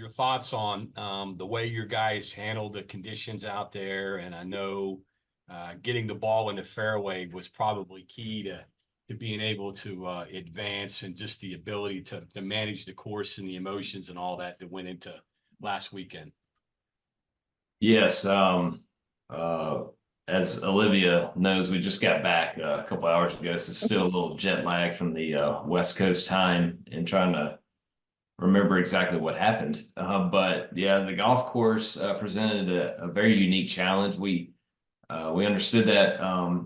your thoughts on the way your guys handled the conditions out there. And I know getting the ball in the fairway was probably key to being able to advance, and just the ability to manage the course and the emotions and all that went into last weekend. Yes. As Olivia knows, we just got back a couple hours ago, so still a little jet lag from the West Coast time and trying to remember exactly what happened. But yeah, the golf course presented a very unique challenge. We understood that.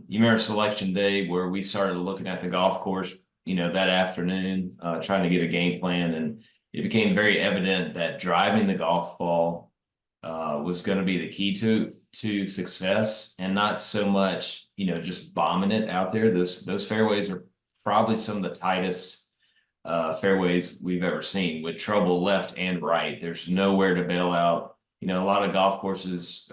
You remember selection day where we started looking at the golf course, that afternoon, trying to get a game plan, and it became very evident that driving the golf ball was going to be the key to success, and not so much, just bombing it out there. Those fairways are probably some of the tightest fairways we've ever seen, with trouble left and right. There's nowhere to bail out. A lot of golf courses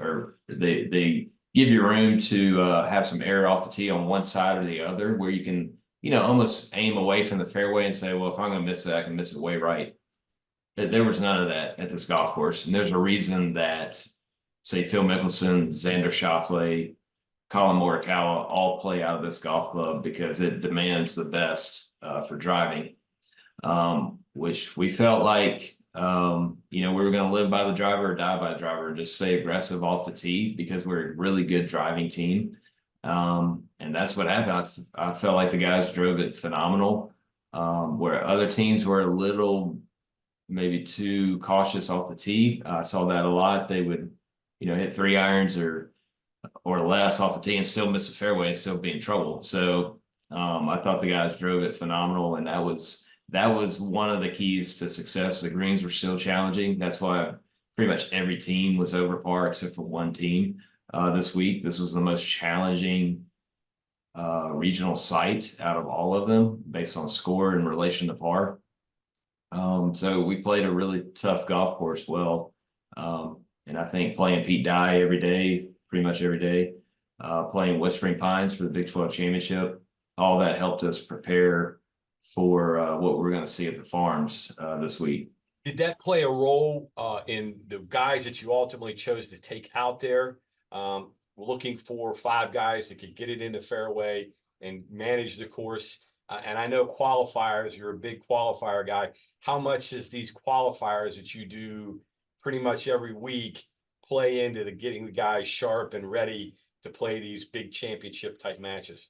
they give you room to have some air off the tee on one side or the other, where you can, almost aim away from the fairway and say, well, if I'm going to miss it, I can miss it way right. There was none of that at this golf course. And there's a reason that, say, Phil Mickelson, Xander Schauffele, Colin Morikawa all play out of this golf club, because it demands the best for driving, which we felt like, we were going to live by the driver or die by the driver, and just stay aggressive off the tee, because we're a really good driving team. And that's what happened. I felt like the guys drove it phenomenal, where other teams were a little maybe too cautious off the tee. I saw that a lot. They would, hit 3 irons or less off the tee and still miss the fairway and still be in trouble. So I thought the guys drove it phenomenal, and that was one of the keys to success. The greens were still challenging. That's why pretty much every team was over par except for one team this week. This was the most challenging regional site out of all of them, based on score in relation to par. So we played a really tough golf course well. And I think playing Pete Dye every day, pretty much every day, playing Whispering Pines for the Big 12 Championship, all that helped us prepare for what we're going to see at the Farms this week. Did that play a role in the guys that you ultimately chose to take out there? Looking for 5 guys that could get it in the fairway and manage the course. And I know qualifiers, you're a big qualifier guy. How much does these qualifiers that you do pretty much every week play into getting the guys sharp and ready to play these big championship type matches?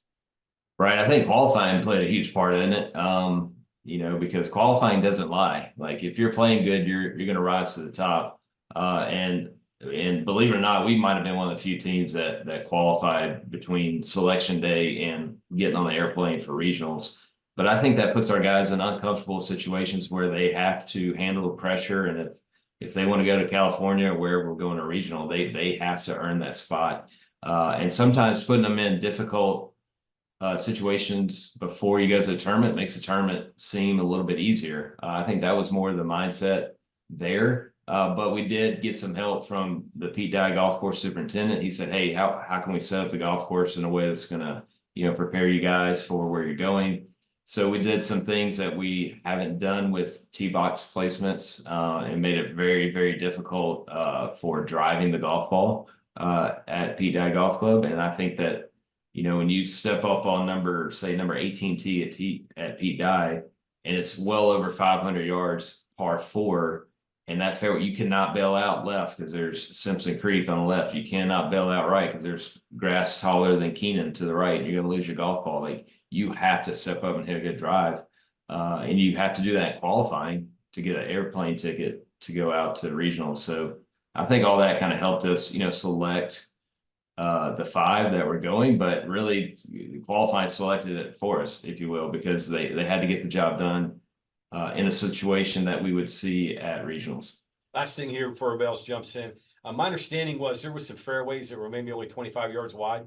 Right. I think qualifying played a huge part in it. Because qualifying doesn't lie. Like, if you're playing good, you're going to rise to the top. And believe it or not, we might have been one of the few teams that qualified between selection day and getting on the airplane for regionals. But I think that puts our guys in uncomfortable situations where they have to handle the pressure. And if they want to go to California, or where we're going to regional, they have to earn that spot. And sometimes putting them in difficult situations before you go to the tournament makes the tournament seem a little bit easier. I think that was more the mindset there. But we did get some help from the Pete Dye golf course superintendent. He said, hey, how can we set up the golf course in a way that's going to, prepare you guys for where you're going? So we did some things that we haven't done with tee box placements, and made it very, very difficult for driving the golf ball at Pete Dye Golf Club. And I think that, when you step up on number 18 tee at Pete Dye, and it's well over 500 yards, par 4, and that fairway, you cannot bail out left because there's Simpson Creek on the left. You cannot bail out right because there's grass taller than Keenan to the right. You're going to lose your golf ball. Like, you have to step up and hit a good drive. And you have to do that in qualifying to get an airplane ticket to go out to regionals. So I think all that kind of helped us, select the 5 that were going, but really qualifying selected it for us, if you will, because they had to get the job done in a situation that we would see at regionals. Last thing here before Bells jumps in. My understanding was there was some fairways that were maybe only 25 yards wide.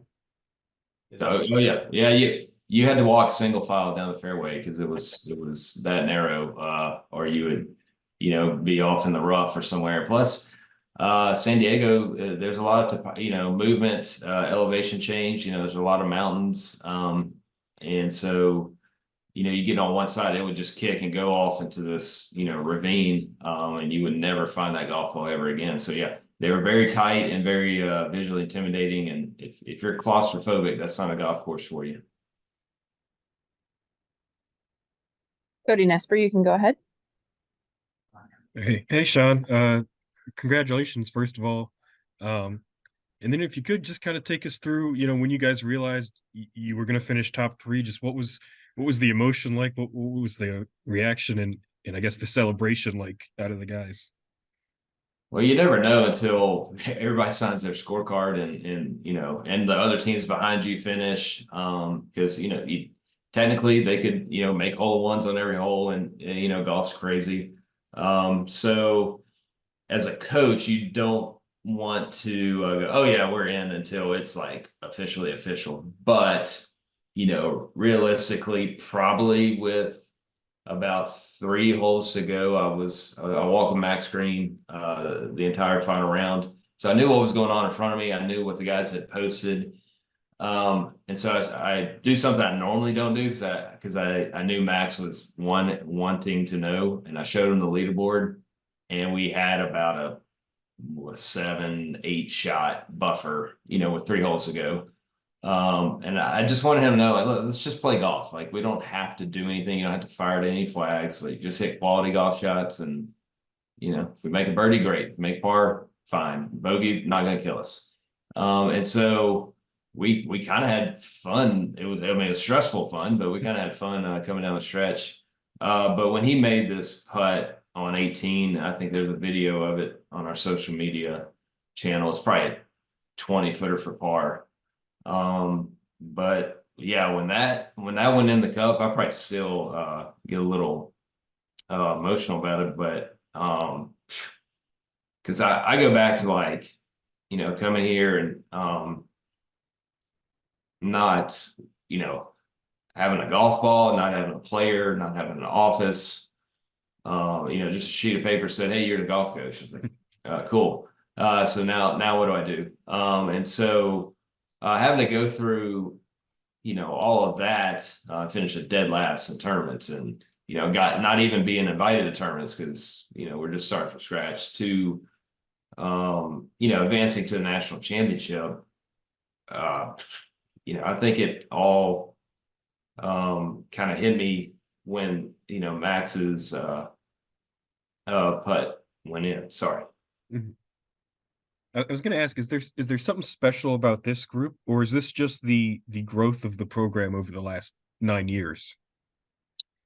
Yeah. You had to walk single file down the fairway because it was that narrow, or you would, be off in the rough or somewhere. Plus, San Diego, there's a lot of, movement, elevation change. There's a lot of mountains, and so you get on one side, it would just kick and go off into this, ravine, and you would never find that golf ball ever again. So yeah, they were very tight and very visually intimidating. And if you're claustrophobic, that's not a golf course for you. Cody Nesper, you can go ahead. Hey, Sean. Congratulations, first of all. And then if you could just kind of take us through, when you guys realized you were going to finish top 3, just what was the emotion like? What was the reaction and I guess the celebration like out of the guys? Well, you never know until everybody signs their scorecard and the other teams behind you finish. Because technically they could make hole ones on every hole, and golf's crazy. So as a coach, you don't want to go, oh yeah, we're in, until it's like officially official. But realistically, probably with about 3 holes to go, I walked with Max Green the entire final round, so I knew what was going on in front of me. I knew what the guys had posted, and so I do something I normally don't do, because I knew Max was wanting to know, and I showed him the leaderboard, and we had about a 7-8 shot buffer, with 3 holes to go. And I just wanted him to know, like, look, let's just play golf. Like, we don't have to do anything. You don't have to fire at any flags. Like, just hit quality golf shots. And, if we make a birdie, great. If we make par, fine. Bogey, not going to kill us. And so we kind of had fun. It was stressful fun, but we kind of had fun coming down the stretch. But when he made this putt on 18, I think there's a video of it on our social media channel. It's probably a 20-footer for par. But yeah, when that went in the cup, I probably still get a little emotional about it, but because I go back to, like, coming here and not having a golf ball, not having a player, not having an office, just a sheet of paper said, hey, you're the golf coach. It's like, cool. So now what do I do? And so having to go through, all of that, finish a dead last in tournaments, and got not even being invited to tournaments because we're just starting from scratch, to advancing to the national championship. I think it all kind of hit me when Max's putt went in. Sorry. Mm-hmm. I was going to ask, is there something special about this group, or is this just the growth of the program over the last 9 years?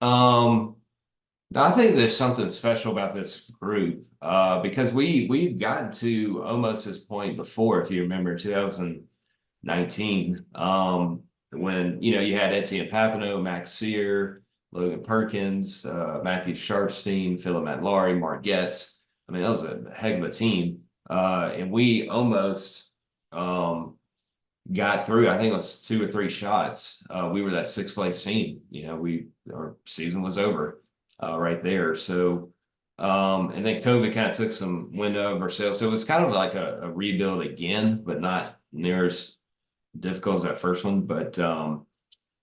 I think there's something special about this group because we've gotten to almost this point before, if you remember 2019, when you had Etienne Papineau, Max Sear, Logan Perkins, Matthew Sharpstein, Philip Matlari, Mark Getz. I mean, that was a heck of a team. And we almost got through. I think it was 2 or 3 shots. We were that 6th place team. Our season was over right there. So and then COVID kind of took some wind out of our sails. So it was kind of like a rebuild again, but not near as difficult as that first one. But no,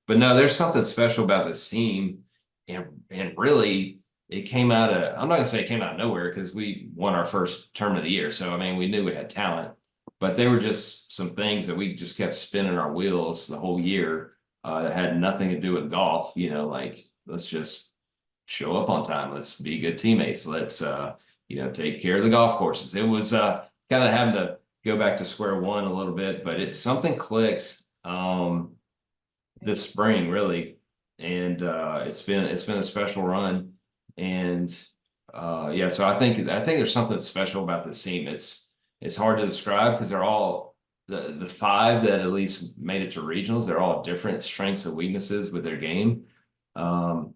there's something special about this team, and really, it came out of, I'm not gonna say it came out of nowhere, because we won our first tournament of the year. So, I mean, we knew we had talent, but there were just some things that we just kept spinning our wheels the whole year that had nothing to do with golf. Like, let's just show up on time. Let's be good teammates. Let's, take care of the golf courses. It was kind of having to go back to square one a little bit, but something clicked this spring, really. And it's been a special run. And yeah, so I think there's something special about this team. It's hard to describe because they're all the 5 that at least made it to regionals. They're all different strengths and weaknesses with their game, but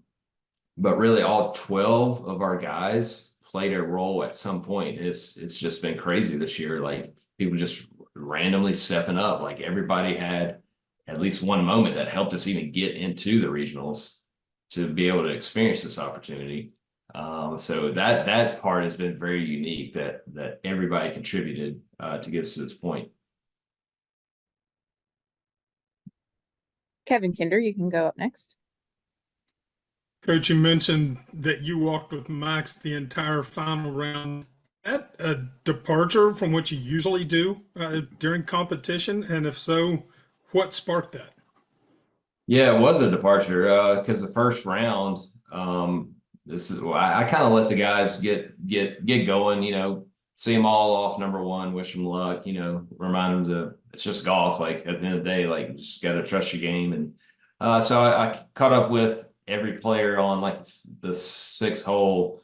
really all 12 of our guys played a role at some point. It's just been crazy this year. Like, people just randomly stepping up. Like, everybody had at least one moment that helped us even get into the regionals to be able to experience this opportunity. So that part has been very unique, that everybody contributed to get us to this point. Kevin Kinder, you can go up next. Coach, you mentioned that you walked with Max the entire final round. Is that a departure from what you usually do during competition? And if so, what sparked that? Yeah, it was a departure because the first round, this is I kind of let the guys get going, see them all off number one, wish them luck, remind them to it's just golf. Like at the end of the day, like you just got to trust your game. And so I caught up with every player on like the sixth hole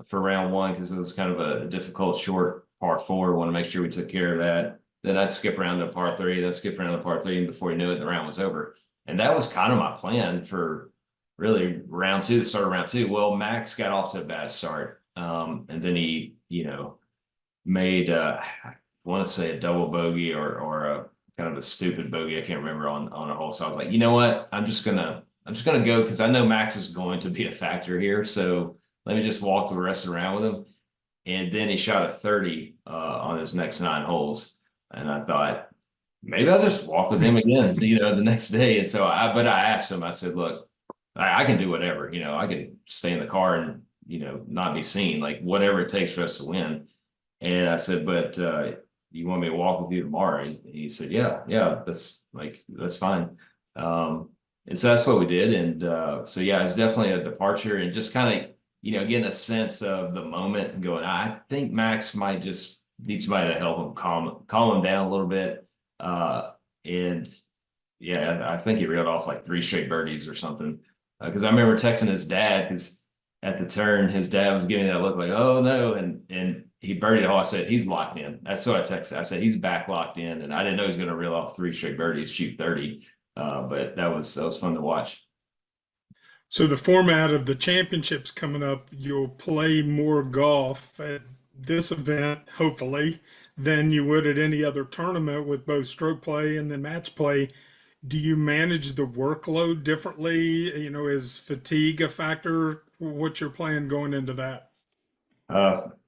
for round one because it was kind of a difficult short par four. Want to make sure we took care of that. Then I'd skip around to par three, then skip around to par three, and before you knew it, the round was over. And that was kind of my plan for really round two, the start of round two. Well, Max got off to a bad start. And then he, made I want to say a double bogey or a kind of a stupid bogey. I can't remember on a hole. So I was like, you know what? I'm just gonna go because I know Max is going to be a factor here. So let me just walk the rest of the round with him. And then he shot a 30 on his next 9 holes. And I thought, maybe I'll just walk with him again, the next day. And so but I asked him, I said, look, I can do whatever, I can stay in the car and, not be seen, like whatever it takes for us to win. And I said, but you want me to walk with you tomorrow? And he said, yeah, that's fine. And so that's what we did. And so, yeah, it's definitely a departure and just kind of, getting a sense of the moment and going, I think Max might just need somebody to help him calm him down a little bit. And yeah, I think he reeled off like 3 straight birdies or something. Because I remember texting his dad because at the turn, his dad was giving that look like, oh no, and he birdied a hole. I said he's locked in. That's what I texted. I said he's back locked in, and I didn't know he was going to reel off 3 straight birdies, shoot 30. But that was fun to watch. So the format of the championships coming up, you'll play more golf at this event, hopefully, than you would at any other tournament with both stroke play and then match play. Do you manage the workload differently? Is fatigue a factor? What's your plan going into that?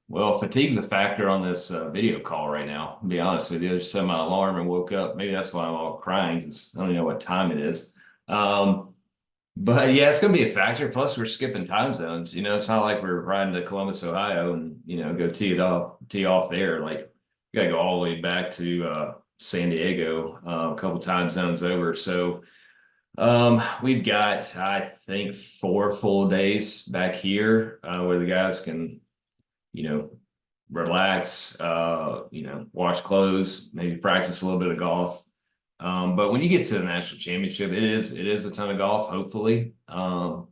Well, fatigue's a factor on this video call right now. To be honest with you, I just set my alarm and woke up. Maybe that's why I'm all crying because I don't even know what time it is. But yeah, it's going to be a factor. Plus, we're skipping time zones. It's not like we're riding to Columbus, Ohio, and go tee off there. Like, you got to go all the way back to San Diego, a couple time zones over. So, we've got, I think, 4 full days back here where the guys can, relax, wash clothes, maybe practice a little bit of golf. But when you get to the national championship, it is a ton of golf, hopefully. But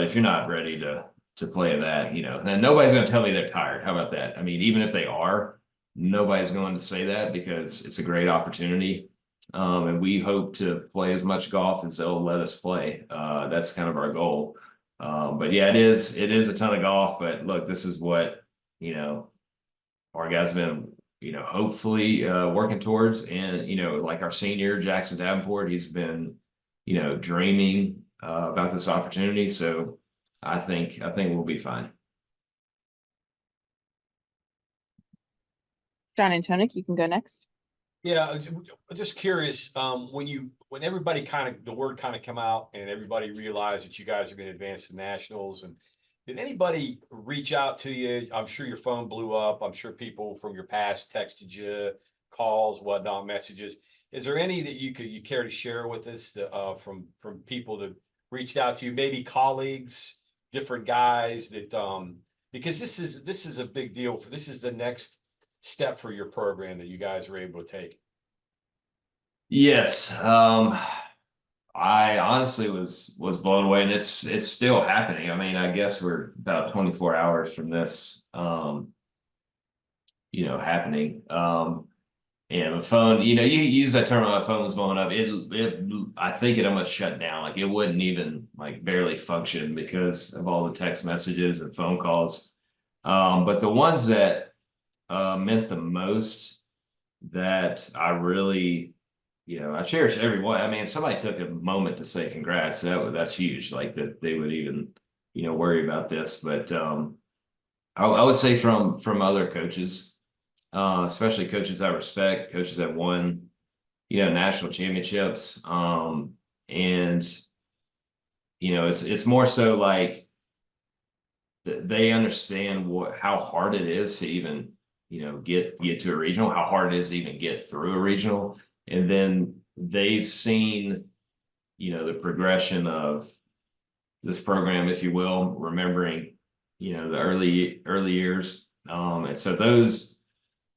if you're not ready to play that, then nobody's going to tell me they're tired. How about that? I mean, even if they are, nobody's going to say that because it's a great opportunity. And we hope to play as much golf as they'll let us play. That's kind of our goal. But yeah, it is a ton of golf. But look, this is what, our guys have been hopefully working towards. And, like our senior, Jackson Davenport, he's been, dreaming about this opportunity. So I think we'll be fine. John Antonik, you can go next. Yeah, just curious, when everybody the word kind of come out and everybody realized that you guys are going to advance to nationals, and did anybody reach out to you? I'm sure your phone blew up. I'm sure people from your past texted you, calls, whatnot, messages. Is there any that you care to share with us from people that reached out to you, maybe colleagues, different guys that because this is a big deal this is the next step for your program that you guys were able to take? Yes. I honestly was blown away, and it's still happening. I mean, I guess we're about 24 hours from this, happening. And the phone, you use that term, my phone was blowing up. I think it almost shut down. Like it wouldn't even barely function because of all the text messages and phone calls. But the ones that meant the most, that I really, I cherish every one. I mean, if somebody took a moment to say congrats, that's huge. Like that they would even, worry about this. But I would say from other coaches, especially coaches I respect, coaches that won, national championships. And it's more so like they understand how hard it is to even, get to a regional, how hard it is to even get through a regional. And then they've seen, the progression of this program, if you will, remembering, the early years. And so those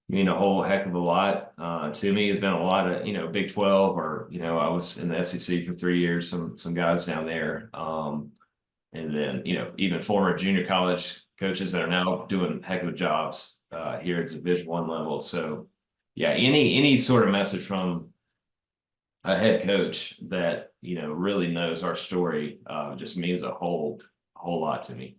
mean a whole heck of a lot. To me, it's been a lot of, Big 12, or, I was in the SEC for 3 years, some guys down there. And then, even former junior college coaches that are now doing heck of jobs here at the Division I level. So yeah, any sort of message from a head coach that, really knows our story just means a whole lot to me.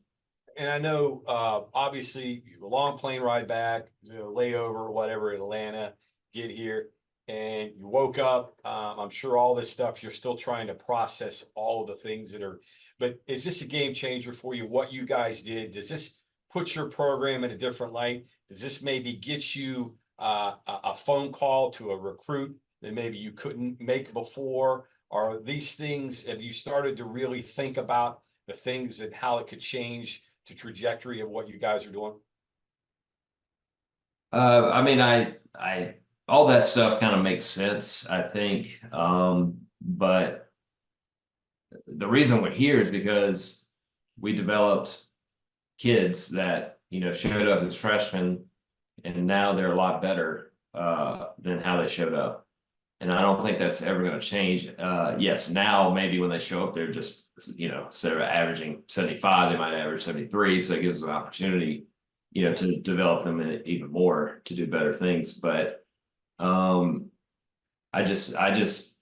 And I know, obviously, a long plane ride back, layover, whatever, in Atlanta, get here, and you woke up. I'm sure all this stuff, you're still trying to process all of the things that are, but is this a game changer for you? What you guys did? Does this put your program in a different light? Does this maybe get you a phone call to a recruit that maybe you couldn't make before? Are these things, have you started to really think about the things and how it could change the trajectory of what you guys are doing? I mean, I all that stuff kind of makes sense, I think. But the reason we're here is because we developed kids that, showed up as freshmen, and now they're a lot better than how they showed up. And I don't think that's ever going to change. Yes, now maybe when they show up, they're just, instead of averaging 75, they might average 73. So it gives them an opportunity, to develop them even more to do better things. But I just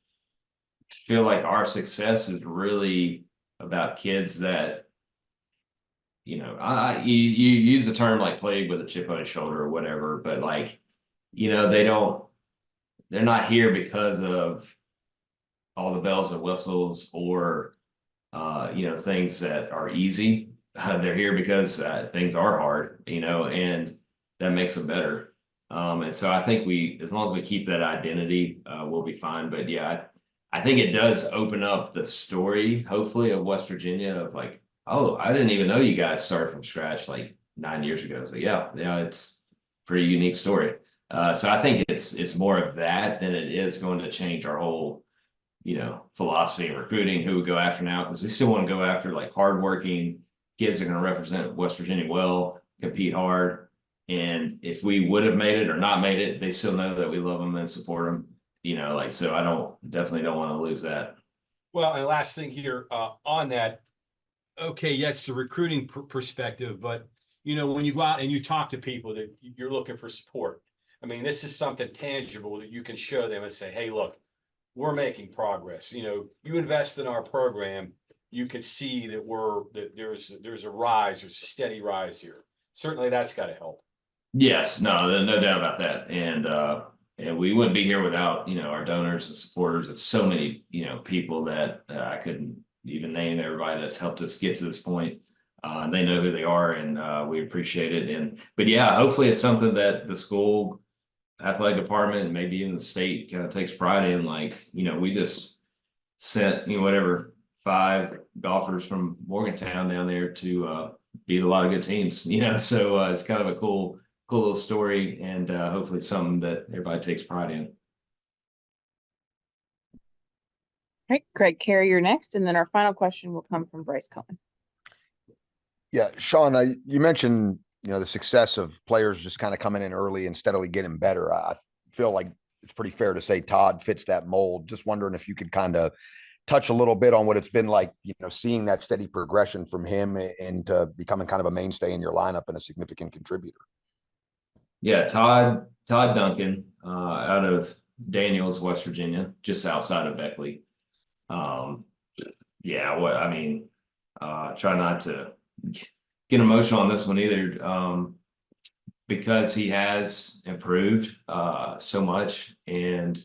feel like our success is really about kids that, you use the term like played with a chip on his shoulder or whatever, but like, they're not here because of all the bells and whistles or, things that are easy. They're here because things are hard, and that makes them better. And so I think as long as we keep that identity, we'll be fine. But yeah, I think it does open up the story, hopefully, of West Virginia of like, oh, I didn't even know you guys started from scratch like 9 years ago. So yeah, it's a pretty unique story. So I think it's more of that than it is going to change our whole, philosophy of recruiting, who we go after now, because we still want to go after like hardworking kids that are going to represent West Virginia well, compete hard. And if we would have made it or not made it, they still know that we love them and support them, so I definitely don't want to lose that. Well, and last thing here on that, okay, yes, the recruiting perspective, but when you go out and you talk to people that you're looking for support, I mean, this is something tangible that you can show them and say, hey, look, we're making progress. You invest in our program, you can see that there's a rise, there's a steady rise here. Certainly that's got to help. Yes, no doubt about that. And we wouldn't be here without, our donors and supporters. It's so many, people that I couldn't even name everybody that's helped us get to this point. They know who they are, and we appreciate it. But yeah, hopefully it's something that the school athletic department and maybe even the state kind of takes pride in. Like, we just sent, whatever, 5 golfers from Morgantown down there to beat a lot of good teams, so it's kind of a cool little story, and hopefully something that everybody takes pride in. All right, Greg Carey, you're next, and then our final question will come from Bryce Cohen. Yeah, Sean, you mentioned, the success of players just kind of coming in early and steadily getting better. I feel like it's pretty fair to say Todd fits that mold. Just wondering if you could kind of touch a little bit on what it's been like, seeing that steady progression from him and becoming kind of a mainstay in your lineup and a significant contributor. Yeah, Todd Duncan, out of Daniels, West Virginia, just outside of Beckley. Try not to get emotional on this one either, because he has improved so much, and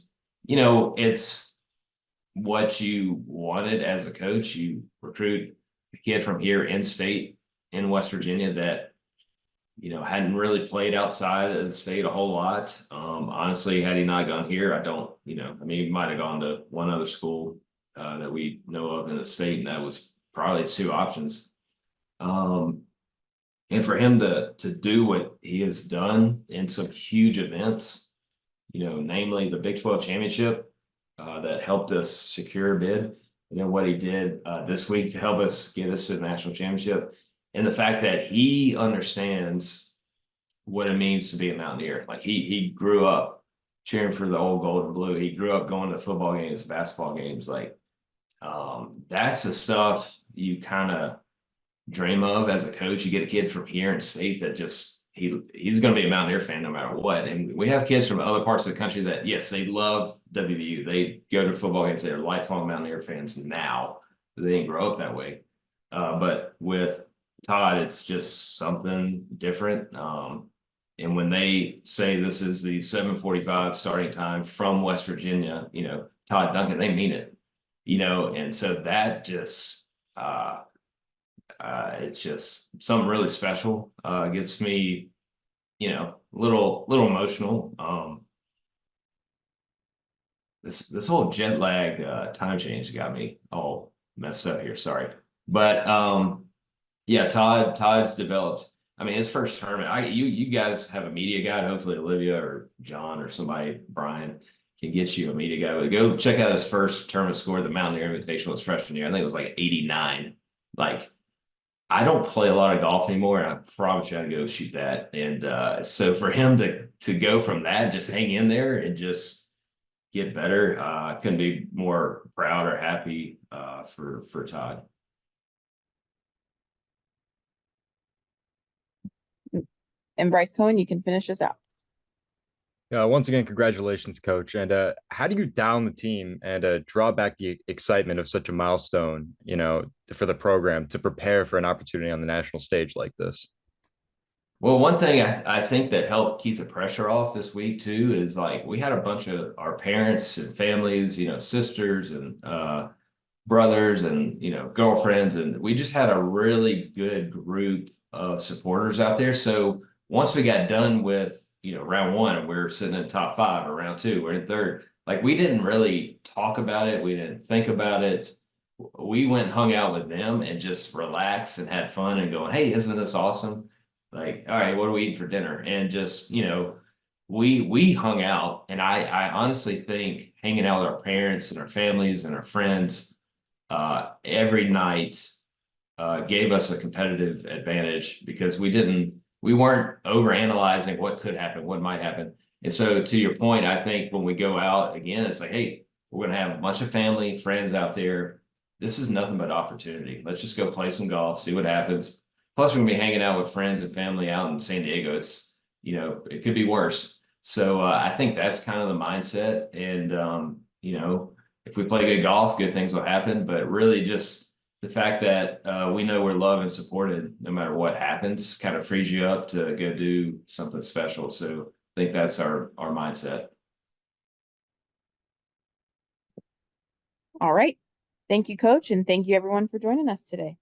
it's what you wanted as a coach. You recruit a kid from here in state in West Virginia that hadn't really played outside of the state a whole lot. Honestly, had he not gone here, he might have gone to one other school that we know of in the state, and that was probably his two options. And for him to do what he has done in some huge events, namely the Big 12 championship that helped us secure a bid, and then what he did this week to help us get us to the national championship, and the fact that he understands what it means to be a Mountaineer. Like he grew up cheering for the old gold and blue. He grew up going to football games, basketball games. Like that's the stuff you kind of dream of as a coach. You get a kid from here in state that just he's going to be a Mountaineer fan no matter what. And we have kids from other parts of the country that, yes, they love WVU. They go to football games. They're lifelong Mountaineer fans now. They didn't grow up that way. But with Todd, it's just something different. And when they say this is the 7:45 starting time from West Virginia, Todd Duncan, they mean it, and so that just it's just something really special. Gets me, little emotional. This whole jet lag time change got me all messed up here. Sorry, but yeah, Todd's developed. I mean, his first tournament. You guys have a media guide. Hopefully, Olivia or John or somebody, Brian, can get you a media guide. But go check out his first tournament score, the Mountaineer Invitational, his freshman year. I think it was like 89. Like, I don't play a lot of golf anymore, and I promise you I go shoot that. And so for him to go from that, just hang in there and just get better, I couldn't be more proud or happy for Todd. And Bryce Cohen, you can finish us out. Once again, congratulations, Coach. And how do you down the team and draw back the excitement of such a milestone, for the program to prepare for an opportunity on the national stage like this? Well, one thing I think that helped keep the pressure off this week too is like we had a bunch of our parents and families, sisters and brothers and girlfriends, and we just had a really good group of supporters out there. So once we got done with round one and we were sitting in top 5, or round 2, we're in third, like we didn't really talk about it, we didn't think about it. We went and hung out with them and just relaxed and had fun and going, hey, isn't this awesome? Like, all right, what are we eating for dinner? And just we hung out, and I honestly think hanging out with our parents and our families and our friends every night gave us a competitive advantage, because we weren't overanalyzing what could happen, what might happen. And so to your point, I think when we go out again, it's like, hey, we're going to have a bunch of family, friends out there. This is nothing but opportunity. Let's just go play some golf, see what happens. Plus, we're going to be hanging out with friends and family out in San Diego. It's, it could be worse. So I think that's kind of the mindset. And, if we play good golf, good things will happen. But really just the fact that we know we're loved and supported no matter what happens kind of frees you up to go do something special. So I think that's our mindset. All right. Thank you, Coach, and thank you everyone for joining us today.